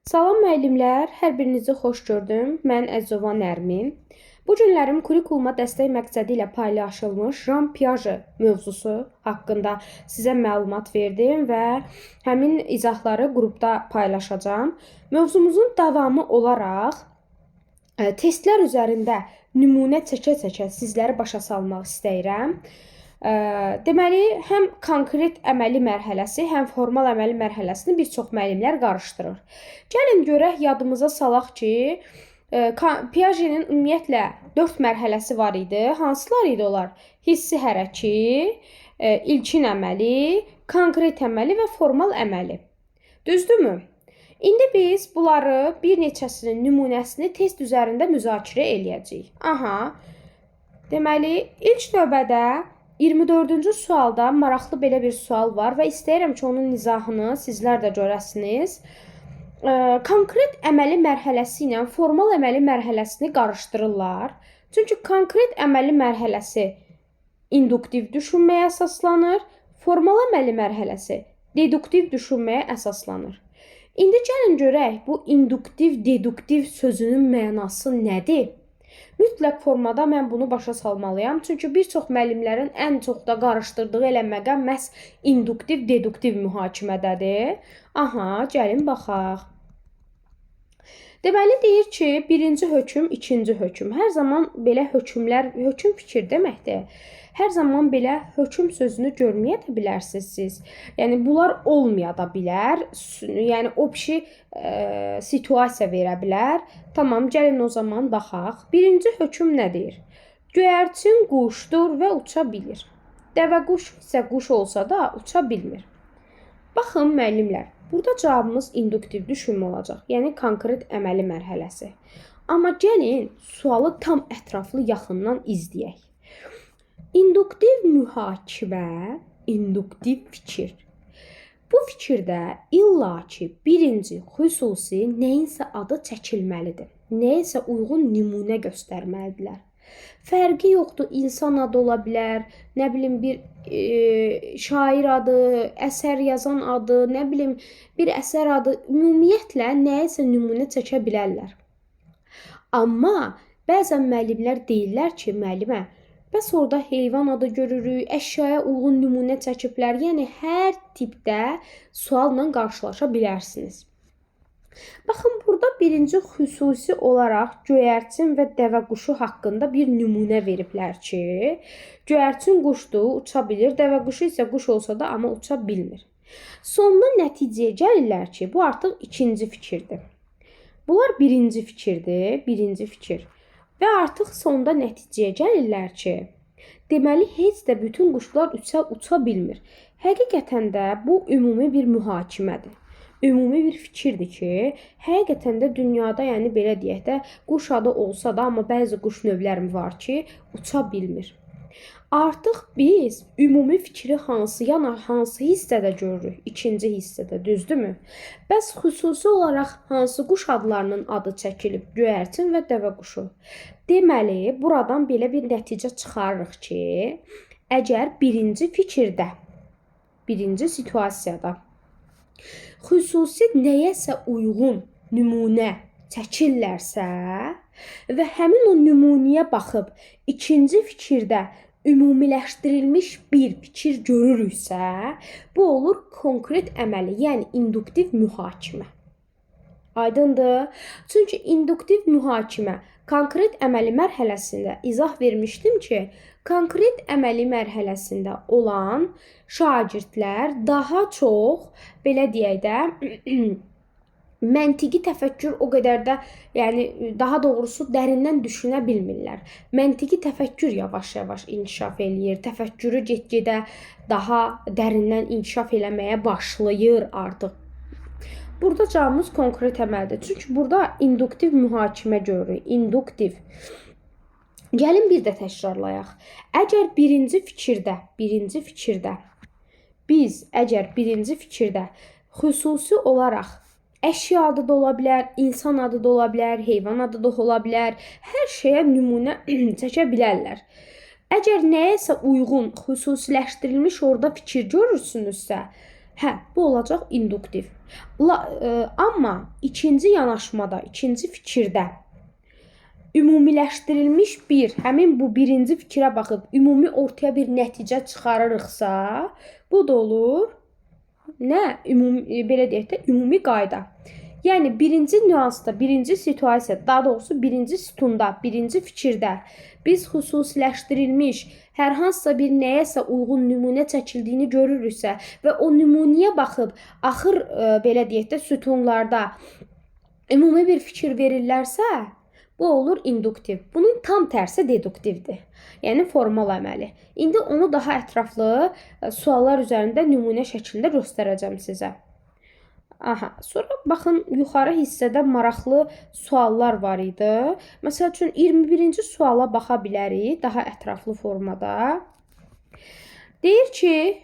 Salam müəllimlər, hər birinizi xoş gördüm. Mən Əzova Nərmin. Bu günlərim kurikuluma dəstək məqsədi ilə paylaşılmış Jean Piaget mövzusu haqqında sizə məlumat verdim və həmin izahları qrupda paylaşacağam. Mövzumuzun davamı olaraq testlər üzərində nümunə çəkə-çəkə sizləri başa salmaq istəyirəm. Deməli, həm konkret əməli mərhələsi, həm formal əməli mərhələsini bir çox müəllimlər qarışdırır. Gəlin görək, yadımıza salaq ki, Piaget'in ümumiyyətlə 4 mərhələsi var idi. Hansılar idi onlar? Hissi hərəki, ilkin əməli, konkret əməli və formal əməli. Düzdürmü? İndi biz bunları bir neçəsinin nümunəsini test üzərində müzakirə eləyəcəyik. Deməli, ilk növbədə 24-cü sualda maraqlı belə bir sual var və istəyirəm ki, onun izahını sizlər də görəsiniz. Konkret əməli mərhələsi ilə formal əməli mərhələsini qarışdırırlar. Çünki konkret əməli mərhələsi induktiv düşünməyə əsaslanır, formal əməli mərhələsi deduktiv düşünməyə əsaslanır. İndi gəlin görək, bu induktiv, deduktiv sözünün mənası nədir? Mütləq formada mən bunu başa salmalıyam. Çünki bir çox müəllimlərin ən çox da qarışdırdığı elə məqam məhz induktiv, deduktiv mühakimədədir. Gəlin baxaq. Deməli, deyir ki, birinci hökm, ikinci hökm. Hər zaman belə hökmlər, hökm fikir deməkdir. Hər zaman belə hökm sözünü görməyə də bilərsiniz siz. Yəni, bunlar olmaya da bilər. Yəni, o pişi situasiya verə bilər. Tamam, gəlin o zaman baxaq. Birinci hökm nə deyir? Göyərçin quşdur və uça bilir. Dəvə quşu isə quş olsa da uça bilmir. Baxın, müəllimlər, burada cavabımız induktiv düşünmə olacaq. Yəni, konkret əməli mərhələsi. Amma gəlin, sualı tam ətraflı yaxından izləyək. İnduktiv mühakimə, induktiv fikir. Bu fikirdə illaki birinci xüsusi nəyinsə adı çəkilməlidir. Nəyinsə uyğun nümunə göstərməlidirlər. Fərqi yoxdur, insan adı ola bilər, nə bilim bir şair adı, əsər yazan adı, nə bilim bir əsər adı, ümumiyyətlə nəyinsə nümunə çəkə bilərlər. Amma bəzən müəllimlər deyirlər ki, müəllimə, bəs orada heyvan adı görürük, əşyaya uyğun nümunə çəkiblər. Yəni, hər tipdə sualla qarşılaşa bilərsiniz. Baxın, burada birinci xüsusi olaraq göyərçin və dəvə quşu haqqında bir nümunə veriblər ki, göyərçin quşdur, uça bilir, dəvə quşu isə quş olsa da amma uça bilmir. Sonda nəticəyə gəlirlər ki, bu artıq ikinci fikirdir. Bunlar birinci fikirdir, birinci fikir. Və artıq sonda nəticəyə gəlirlər ki, deməli, heç də bütün quşlar uça bilmir. Həqiqətən də bu ümumi bir mühakimədir. Ümumi bir fikirdir ki, həqiqətən də dünyada, yəni belə deyək də, quş adı olsa da, amma bəzi quş növləri var ki, uça bilmir. Artıq biz ümumi fikri hansı hissədə görürük? İkinci hissədə, düzdürmü? Bəs xüsusi olaraq hansı quş adlarının adı çəkilib? Göyərçin və dəvə quşu. Deməli, buradan belə bir nəticə çıxarırıq ki, əgər birinci fikirdə, birinci situasiyada xüsusi nəyəsə uyğun nümunə çəkirlərsə və həmin o nümunəyə baxıb ikinci fikirdə ümumiləşdirilmiş bir fikir görürüksə, bu olur konkret əməli, yəni induktiv mühakimə. Aydındır? Çünki induktiv mühakimə konkret əməli mərhələsində izah vermişdim ki, konkret əməli mərhələsində olan şagirdlər daha çox, belə deyək də, məntiqi təfəkkür o qədər də, yəni daha doğrusu dərindən düşünə bilmirlər. Məntiqi təfəkkür yavaş-yavaş inkişaf eləyir. Təfəkkürü get-gedə daha dərindən inkişaf eləməyə başlayır artıq. Burada cavabımız konkret əməldir. Çünki burada induktiv mühakimə görürük. İnduktiv. Gəlin bir də təkrarlayaq. Əgər birinci fikirdə biz birinci fikirdə xüsusi olaraq əşya adı da ola bilər, insan adı da ola bilər, heyvan adı da ola bilər. Hər şeyə nümunə çəkə bilərlər. Əgər nəyəsə uyğun, xüsusiləşdirilmiş orada fikir görürsünüzsə, Hə, bu olacaq induktiv. Amma ikinci yanaşmada, ikinci fikirdə ümumiləşdirilmiş həmin bu birinci fikrə baxıb ümumi ortaya bir nəticə çıxarırıqsa, bu da olur belə deyək də, ümumi qayda. Yəni birinci nüansda, birinci situasiya, daha doğrusu birinci sütunda, birinci fikirdə biz xüsusiləşdirilmiş hər hansısa bir nəyəsə uyğun nümunə çəkildiyini görürüksə və o nümunəyə baxıb axır belə deyək də sütunlarda ümumi bir fikir verirlərsə, bu olur induktiv. Bunun tam tərsi deduktivdir. Yəni formal əməli. İndi onu daha ətraflı suallar üzərində nümunə şəklində göstərəcəm sizə. Sonra baxın, yuxarı hissədə maraqlı suallar var idi. Məsəl üçün 21-ci suala baxa bilərik daha ətraflı formada. Deyir ki,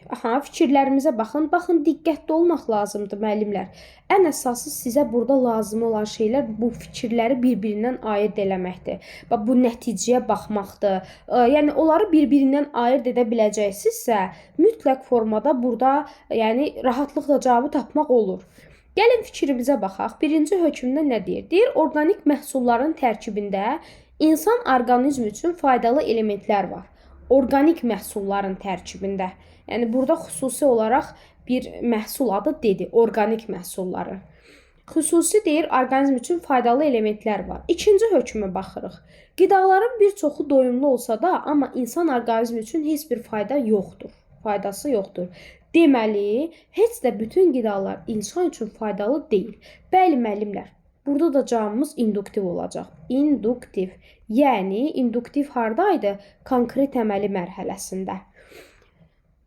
fikirlərimizə baxın. Baxın, diqqətli olmaq lazımdır müəllimlər. Ən əsası sizə burada lazım olan şeylər bu fikirləri bir-birindən ayırd eləməkdir. Bu nəticəyə baxmaqdır. Yəni onları bir-birindən ayırd edə biləcəksinizsə, mütləq formada burada rahatlıqla cavabı tapmaq olur. Gəlin fikrimizə baxaq. Birinci hökmdə nə deyir? Deyir, orqanik məhsulların tərkibində insan orqanizmi üçün faydalı elementlər var. Orqanik məhsulların tərkibində. Yəni burada xüsusi olaraq bir məhsul adı dedi, orqanik məhsulları. Xüsusi deyir, orqanizm üçün faydalı elementlər var. İkinci hökmə baxırıq. Qidaların bir çoxu doyumlu olsa da, amma insan orqanizmi üçün heç bir faydası yoxdur. Deməli, heç də bütün qidalar insan üçün faydalı deyil. Bəli, müəllimlər, burada da cavabımız induktiv olacaq. İnduktiv. Yəni, induktiv hardaydı? Konkret əməli mərhələsində.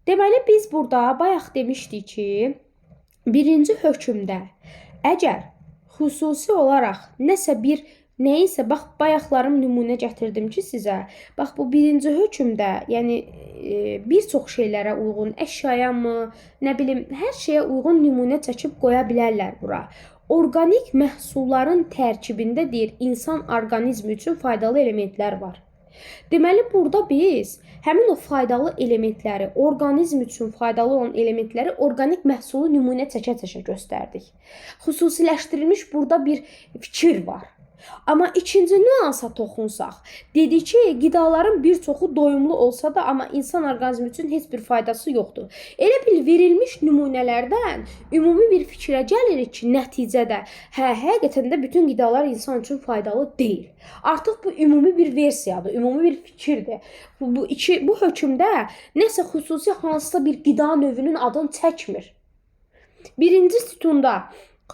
Deməli, biz burada bayaq demişdik ki, birinci hökmdə əgər xüsusi olaraq nəyinsə, bax, bayaqlarım nümunə gətirdim ki sizə, bax, bu birinci hökmdə, yəni bir çox şeylərə uyğun, əşyaya mı, nə bilim, hər şeyə uyğun nümunə çəkib qoya bilərlər bura. Orqanik məhsulların tərkibində deyir, insan orqanizmi üçün faydalı elementlər var. Deməli, burada biz həmin o faydalı elementləri, orqanizm üçün faydalı olan elementləri orqanik məhsulu nümunə çəkə-çəkə göstərdik. Xüsusiləşdirilmiş burada bir fikir var. Amma ikinci nüansa toxunsaq, dedi ki, qidaların bir çoxu doyumlu olsa da, amma insan orqanizmi üçün heç bir faydası yoxdur. Elə bil verilmiş nümunələrdən ümumi bir fikrə gəlirik ki, nəticədə, həqiqətən də bütün qidalar insan üçün faydalı deyil. Artıq bu ümumi bir versiyadır, ümumi bir fikirdir. Bu hökmdə nəsə xüsusi hansısa bir qida növünün adını çəkmir. Birinci sütunda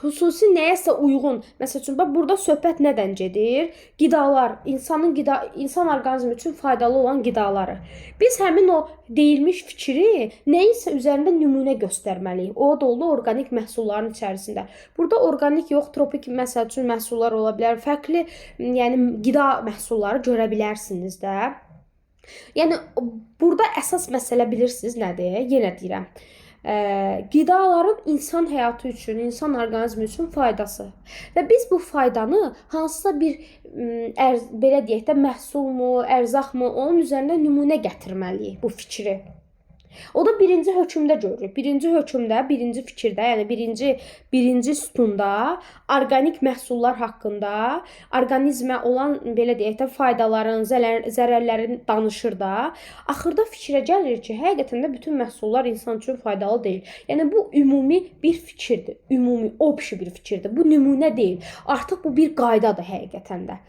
xüsusi nəyəsə uyğun, məsəl üçün, burada söhbət nədən gedir? Qidalar, insan orqanizmi üçün faydalı olan qidaları. Biz həmin o deyilmiş fikri nəyinsə üzərində nümunə göstərməliyik. O da oldu orqanik məhsulların içərisində. Burada orqanik yox, tropik məsəl üçün məhsullar ola bilər, fərqli, yəni qida məhsulları görə bilərsiniz də. Yəni, burada əsas məsələ bilirsiniz nədir? Yenə deyirəm. Qidaların insan həyatı üçün, insan orqanizmi üçün faydası. Və biz bu faydanı hansısa bir belə deyək də məhsulmu, ərzaqmı, onun üzərində nümunə gətirməliyik bu fikri. O da birinci hökmdə görürük. Birinci hökmdə, birinci fikirdə, yəni birinci sütunda orqanik məhsullar haqqında, orqanizmə olan belə deyək də faydaların, zərərlərin danışır da. Axırda fikrə gəlir ki, həqiqətən də bütün məhsullar insan üçün faydalı deyil. Yəni bu ümumi bir fikirdir. Ümumi, obşi bir fikirdir. Bu nümunə deyil. Artıq bu bir qaydadır həqiqətən də.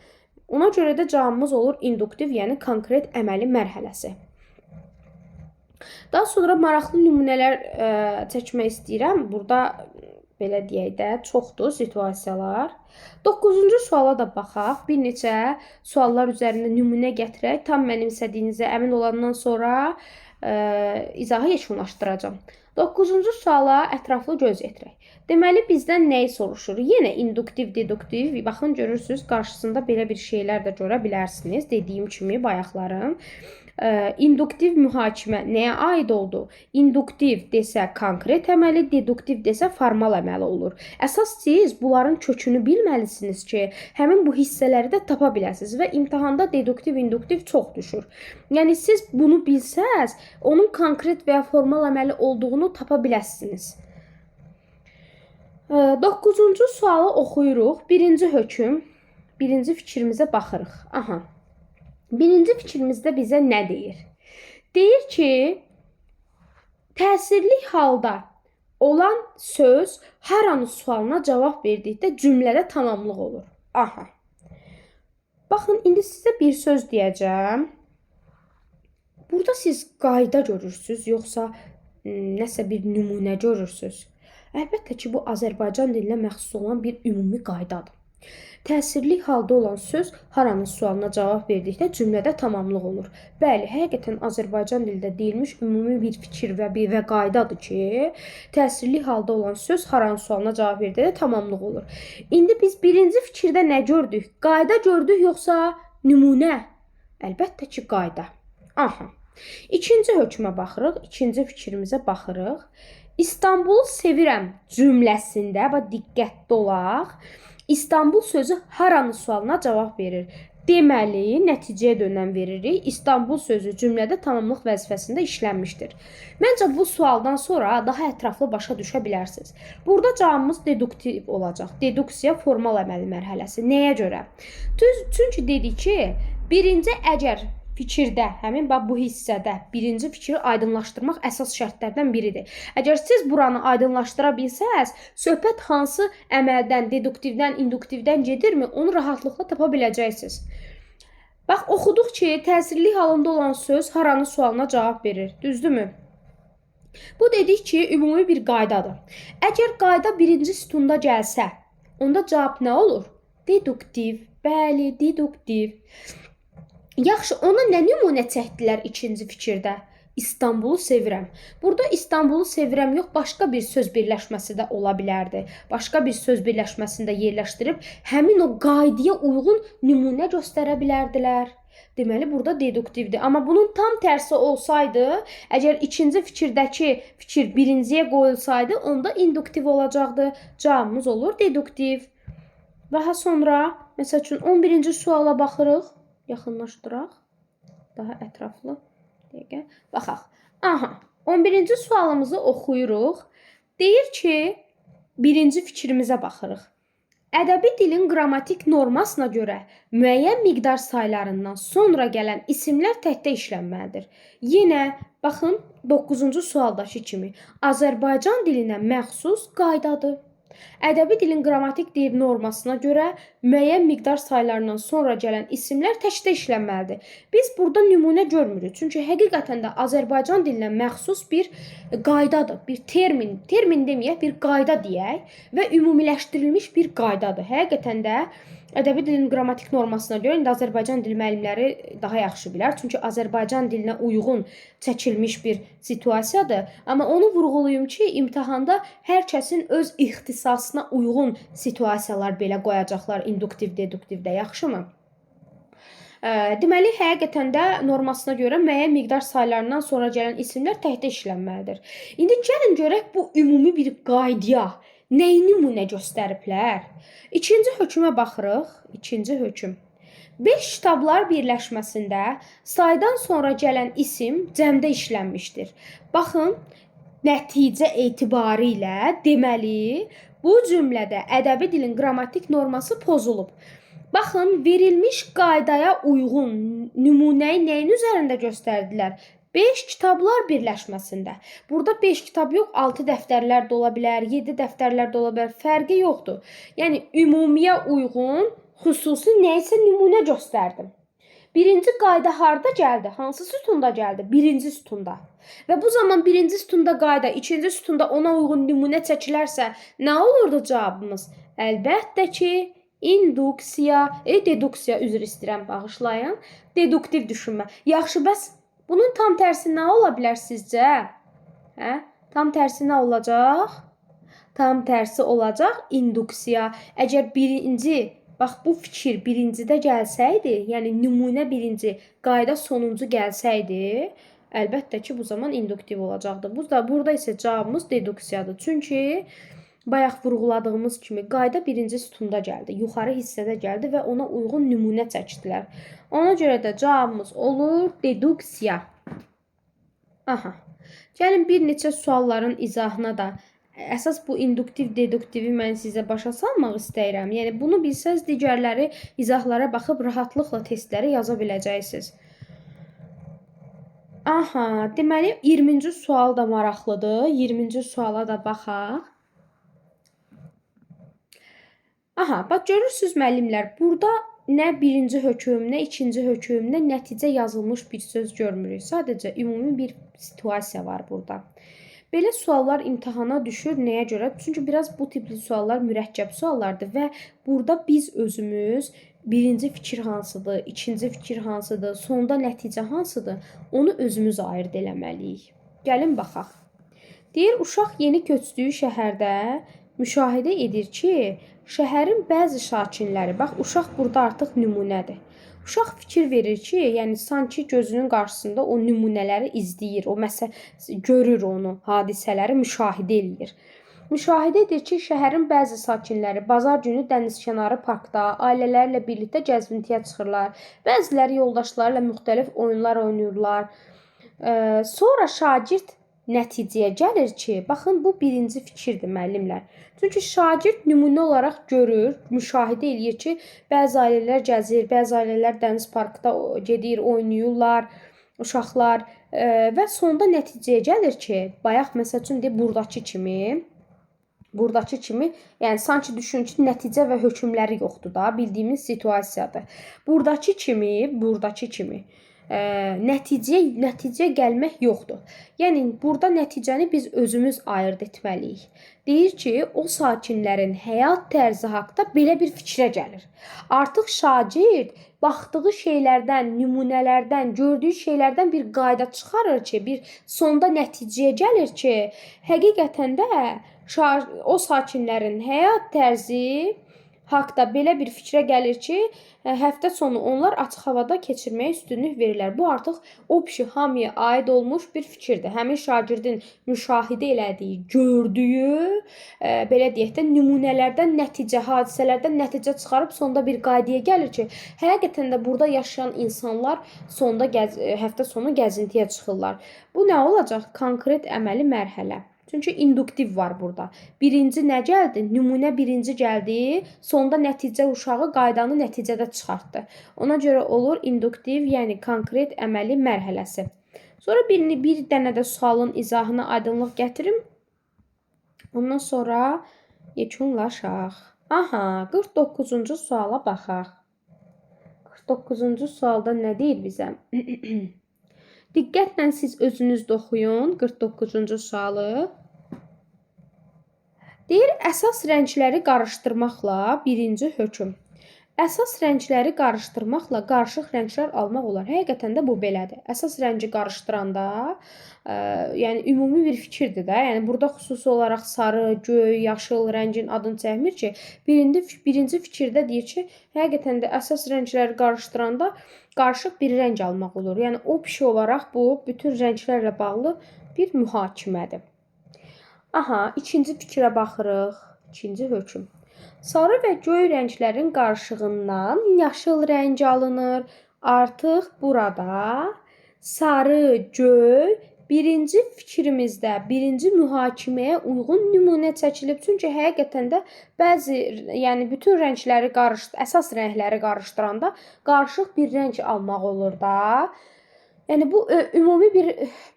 Ona görə də cavabımız olur induktiv, yəni konkret əməli mərhələsi. Daha sonra maraqlı nümunələr çəkmək istəyirəm. Burada belə deyək də çoxdur situasiyalar. 9-cu suala da baxaq. Bir neçə suallar üzərində nümunə gətirək. Tam mənimsədiyinizə əmin olandan sonra izahı yekunlaşdıracağam. 9-cu suala ətraflı göz yetirək. Deməli, bizdən nəyi soruşur? Yenə induktiv, deduktiv. Baxın, görürsünüz, qarşısında belə bir şeylər də görə bilərsiniz. Dediyim kimi bayaqlarım. İnduktiv mühakimə nəyə aid oldu? İnduktiv desə konkret əməli, deduktiv desə formal əməli olur. Əsas siz bunların kökünü bilməlisiniz ki, həmin bu hissələri də tapa biləsiniz və imtahanda deduktiv, induktiv çox düşür. Yəni siz bunu bilsəz, onun konkret və ya formal əməli olduğunu tapa biləsiniz. 9-cu sualı oxuyuruq. Birinci hökm, birinci fikrimizə baxırıq. Aha. Birinci fikrimizdə bizə nə deyir? Deyir ki, təsirli halda olan söz haranı sualına cavab verdikdə cümlədə tamamlıq olur. Aha. Baxın, indi sizə bir söz deyəcəm. Burada siz qayda görürsünüz, yoxsa nəsə bir nümunə görürsünüz? Əlbəttə ki, bu Azərbaycan dilinə məxsus olan bir ümumi qaydadır. Təsirli halda olan söz haranın sualına cavab verdikdə cümlədə tamamlıq olur. Bəli, həqiqətən Azərbaycan dilində deyilmiş ümumi bir fikir və qaydadır ki, təsirli halda olan söz haranın sualına cavab verdikdə tamamlıq olur. İndi biz birinci fikirdə nə gördük? Qayda gördük yoxsa nümunə? Əlbəttə ki, qayda. Aha. İkinci hökmə baxırıq, ikinci fikrimizə baxırıq. İstanbulu sevirəm cümləsində, diqqətli olaq. İstanbul sözü haranın sualına cavab verir. Deməli, nəticəyə dönəm veririk. İstanbul sözü cümlədə tamamlıq vəzifəsində işlənmişdir. Məncə bu sualdan sonra daha ətraflı başa düşə bilərsiniz. Burada cavabımız deduktiv olacaq. Deduksiya formal əməli mərhələsi. Nəyə görə? Çünki dedik ki, birinci əgər fikirdə, həmin bu hissədə birinci fikri aydınlaşdırmaq əsas şərtlərdən biridir. Əgər siz buranı aydınlaşdıra bilsəz, söhbət hansı əməldən, deduktivdən, induktivdən gedirmi, onu rahatlıqla tapa biləcəksiniz. Bax, oxuduq ki, təsirli halında olan söz haranın sualına cavab verir. Düzdürmü? Bu dedik ki, ümumi bir qaydadır. Əgər qayda birinci sütunda gəlsə, onda cavab nə olur? Deduktiv. Bəli, deduktiv. Yaxşı, ona nə nümunə çəkdilər ikinci fikirdə? İstanbulu sevirəm. Burada İstanbulu sevirəm yox, başqa bir söz birləşməsi də ola bilərdi. Başqa bir söz birləşməsini də yerləşdirib həmin o qaydaya uyğun nümunə göstərə bilərdilər. Deməli, burada deduktivdir. Amma bunun tam tərsi olsaydı, əgər ikinci fikirdəki fikir birinciyə qoyulsaydı, onda induktiv olacaqdı. Cavabımız olur deduktiv. Daha sonra, məsəl üçün 11-ci suala baxırıq. Yaxınlaşdıraq. Daha ətraflı. Dəqiqə. Baxaq. Aha. 11-ci sualımızı oxuyuruq. Deyir ki, birinci fikrimizə baxırıq. Ədəbi dilin qrammatik normasına görə müəyyən miqdar saylarından sonra gələn isimlər təkdə işlənməlidir. Yenə, baxın, 9-cu sualdakı kimi Azərbaycan dilinə məxsus qaydadır. Ədəbi dilin qrammatik dil normasına görə müəyyən miqdar saylarından sonra gələn isimlər təkdə işlənməlidir. Biz burada nümunə görmürük. Çünki həqiqətən də Azərbaycan dilinə məxsus bir qaydadır. Bir termin deməyək, bir qayda deyək və ümumiləşdirilmiş bir qaydadır. Həqiqətən də ədəbi dilin qrammatik normasına görə indi Azərbaycan dil müəllimləri daha yaxşı bilər. Çünki Azərbaycan dilinə uyğun çəkilmiş bir situasiyadır. Amma onu vurğulayım ki, imtahanda hər kəsin öz ixtisasına uyğun situasiyalar belə qoyacaqlar induktiv, deduktivdə. Yaxşımı? Deməli, həqiqətən də normasına görə müəyyən miqdar saylarından sonra gələn isimlər təkdə işlənməlidir. İndi gəlin görək bu ümumi bir qaydaya nəyi nümunə göstəriblər? İkinci hökmə baxırıq. İkinci hökm. 5 kitablar birləşməsində saydan sonra gələn isim cəmdə işlənmişdir. Baxın, nəticə etibarilə deməli, bu cümlədə ədəbi dilin qrammatik norması pozulub. Baxın, verilmiş qaydaya uyğun nümunəyi nəyin üzərində göstərdilər? 5 kitablar birləşməsində. Burada 5 kitab yox, 6 dəftərlər də ola bilər, 7 dəftərlər də ola bilər, fərqi yoxdur. Yəni, ümumiyə uyğun, xüsusi nəyisə nümunə göstərdim. Birinci qayda harda gəldi? Hansı sütunda gəldi? Birinci sütunda. Və bu zaman birinci sütunda qayda, ikinci sütunda ona uyğun nümunə çəkilərsə, nə olurdu cavabımız? Əlbəttə ki, induksiya, deduksiya, üzr istəyirəm, bağışlayın, deduktiv düşünmə. Yaxşı, bəs bunun tam tərsi nə ola bilər sizcə? Tam tərsi nə olacaq? Tam tərsi olacaq induksiya. Əgər birinci, bax bu fikir birincidə gəlsəydi, yəni nümunə birinci, qayda sonuncu gəlsəydi, əlbəttə ki, bu zaman induktiv olacaqdı. Burada isə cavabımız deduksiyadır. Çünki bayaq vurğuladığımız kimi qayda birinci sütunda gəldi, yuxarı hissədə gəldi və ona uyğun nümunə çəkdilər. Ona görə də cavabımız olur deduksiya. Aha. Gəlin bir neçə sualların izahına da əsas bu induktiv, deduktivi mən sizə başa salmaq istəyirəm. Yəni bunu bilsəz digərləri izahlara baxıb rahatlıqla testləri yaza biləcəksiniz. Aha, deməli 20-ci sual da maraqlıdır. 20-ci suala da baxaq. Aha, bax görürsüz müəllimlər, burada nə birinci hökm, nə ikinci hökm, nə nəticə yazılmış bir söz görmürük. Sadəcə ümumi bir situasiya var burada. Belə suallar imtahana düşür. Nəyə görə? Çünki biraz bu tipli suallar mürəkkəb suallardır və burada biz özümüz birinci fikir hansıdır, ikinci fikir hansıdır, sonda nəticə hansıdır, onu özümüz ayırd eləməliyik. Gəlin baxaq. Deyir, uşaq yeni köçdüyü şəhərdə müşahidə edir ki, şəhərin bəzi sakinləri, bax uşaq burada artıq nümunədir. Uşaq fikir verir ki, yəni sanki gözünün qarşısında o nümunələri izləyir, o görür onu, hadisələri müşahidə edir. Müşahidə edir ki, şəhərin bəzi sakinləri bazar günü dənizkənarı parkda ailələrlə birlikdə gəzintiyə çıxırlar. Bəziləri yoldaşları ilə müxtəlif oyunlar oynayırlar. Sonra şagird nəticəyə gəlir ki, baxın bu birinci fikirdir müəllimlər. Çünki şagird nümunə olaraq görür, müşahidə eləyir ki, bəzi ailələr gəzir, bəzi ailələr dəniz parkda gedir, oynayırlar, uşaqlar və sonda nəticəyə gəlir ki, bayaq məsəl üçün buradakı kimi, yəni sanki düşün ki, nəticə və hökmləri yoxdur da, bildiyimiz situasiyadır. Buradakı kimi nəticəyə gəlmək yoxdur. Yəni burada nəticəni biz özümüz ayırd etməliyik. Deyir ki, o sakinlərin həyat tərzi haqqında belə bir fikrə gəlir. Artıq şagird baxdığı şeylərdən, nümunələrdən, gördüyü şeylərdən bir qayda çıxarır ki, bir sonda nəticəyə gəlir ki, həqiqətən də o sakinlərin həyat tərzi haqqda belə bir fikrə gəlir ki, həftə sonu onlar açıq havada keçirməyə üstünlük verirlər. Bu artıq o hamıya aid olmuş bir fikirdir. Həmin şagirdin müşahidə elədiyi, gördüyü, belə deyək də, nümunələrdən hadisələrdən nəticə çıxarıb sonda bir qaydaya gəlir ki, həqiqətən də burada yaşayan insanlar həftə sonu gəzintiyə çıxırlar. Bu nə olacaq? Konkret əməli mərhələ. Çünki induktiv var burada. Birinci nə gəldi? Nümunə birinci gəldi. Sonda nəticə uşağı qaydanı nəticədə çıxartdı. Ona görə olur induktiv, yəni konkret əməli mərhələsi. Sonra bir dənə də sualın izahına aydınlıq gətirim. Ondan sonra yekunlaşaq. Aha, 49-cu suala baxaq. 49-cu sualda nə deyir bizə? Diqqətlə siz özünüz də oxuyun 49-cu sualı. Deyir, əsas rəngləri qarışdırmaqla birinci hökm. Əsas rəngləri qarışdırmaqla qarışıq rənglər almaq olar. Həqiqətən də bu belədir. Əsas rəngi qarışdıranda, yəni ümumi bir fikirdir də. Yəni burada xüsusi olaraq sarı, göy, yaşıl rəngin adını çəkmir ki, birinci fikirdə deyir ki, həqiqətən də əsas rəngləri qarışdıranda qarışıq bir rəng almaq olur. Yəni opsi olaraq bu bütün rənglərlə bağlı bir mühakimədir. Aha, ikinci fikrə baxırıq. İkinci hökm. Sarı və göy rənglərin qarışığından yaşıl rəng alınır. Artıq burada sarı, göy birinci fikrimizdə, birinci mühakiməyə uyğun nümunə çəkilib. Çünki həqiqətən də yəni bütün rəngləri əsas rəngləri qarışdıranda qarışıq bir rəng almaq olur da. Yəni bu ümumi bir,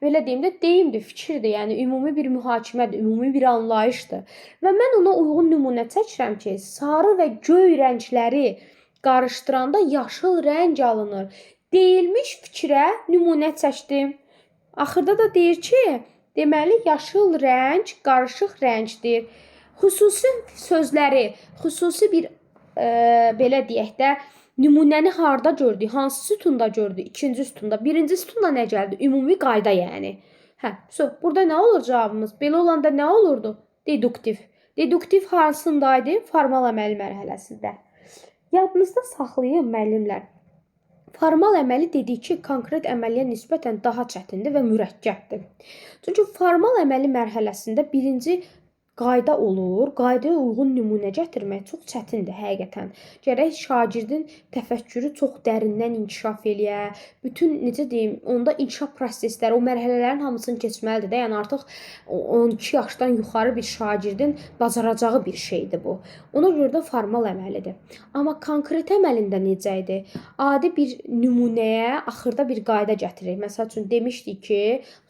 belə deyim də, deyimdir, fikirdir. Yəni ümumi bir mühakimədir, ümumi bir anlayışdır. Və mən ona uyğun nümunə çəkirəm ki, sarı və göy rəngləri qarışdıranda yaşıl rəng alınır. Deyilmiş fikrə nümunə çəkdim. Axırda da deyir ki, deməli yaşıl rəng qarışıq rəngdir. Xüsusi sözləri, xüsusi bir belə deyək də, nümunəni harda gördük? Hansı sütunda gördük? İkinci sütunda. Birinci sütunda nə gəldi? Ümumi qayda yəni. Burada nə olur cavabımız? Belə olanda nə olurdu? Deduktiv. Deduktiv hansındaydı? Formal əməli mərhələsində. Yadınızda saxlayın müəllimlər. Formal əməli dedik ki, konkret əməliyə nisbətən daha çətindir və mürəkkəbdir. Çünki formal əməli mərhələsində birinci qayda olur. Qaydaya uyğun nümunə gətirmək çox çətindir həqiqətən. Gərək şagirdin təfəkkürü çox dərindən inkişaf eləyə. Bütün necə deyim, onda inkişaf prosesləri, o mərhələlərin hamısını keçməlidir də. Yəni artıq 12 yaşdan yuxarı bir şagirdin bacaracağı bir şeydir bu. Ona görə də formal əməlidir. Amma konkret əməlində necə idi? Adi bir nümunəyə axırda bir qayda gətiririk. Məsəl üçün demişdik ki,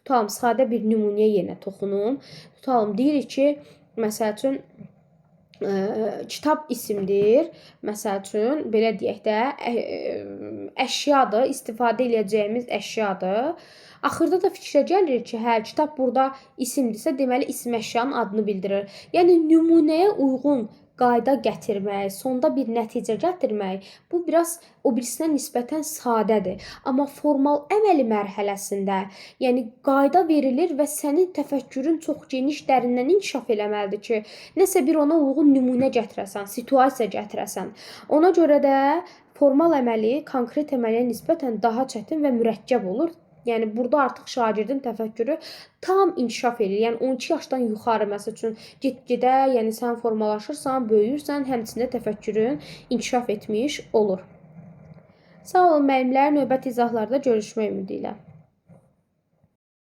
tutalım sadə bir nümunəyə yenə toxunum. Tutalım deyirik ki, məsəl üçün kitab isimdir. Məsəl üçün belə deyək də, əşyadır, istifadə edəcəyimiz əşyadır. Axırda da fikrə gəlirik ki, hə, kitab burada isimdirsə, deməli isim əşyanın adını bildirir. Yəni nümunəyə uyğun qayda gətirmək, sonda bir nəticə gətirmək, bu biraz o birisinə nisbətən sadədir. Amma formal əməli mərhələsində, yəni qayda verilir və sənin təfəkkürün çox geniş, dərindən inkişaf eləməlidir ki, nəsə bir ona uyğun nümunə gətirəsən, situasiya gətirəsən. Ona görə də formal əməli konkret əməliyə nisbətən daha çətin və mürəkkəb olur. Yəni burada artıq şagirdin təfəkkürü tam inkişaf edir. Yəni 12 yaşdan yuxarı məsəl üçün get-gedə, yəni sən formalaşırsan, böyüyürsən, həmçinin təfəkkürün inkişaf etmiş olur. Sağ olun müəllimlər, növbəti izahlarda görüşmək ümidi ilə.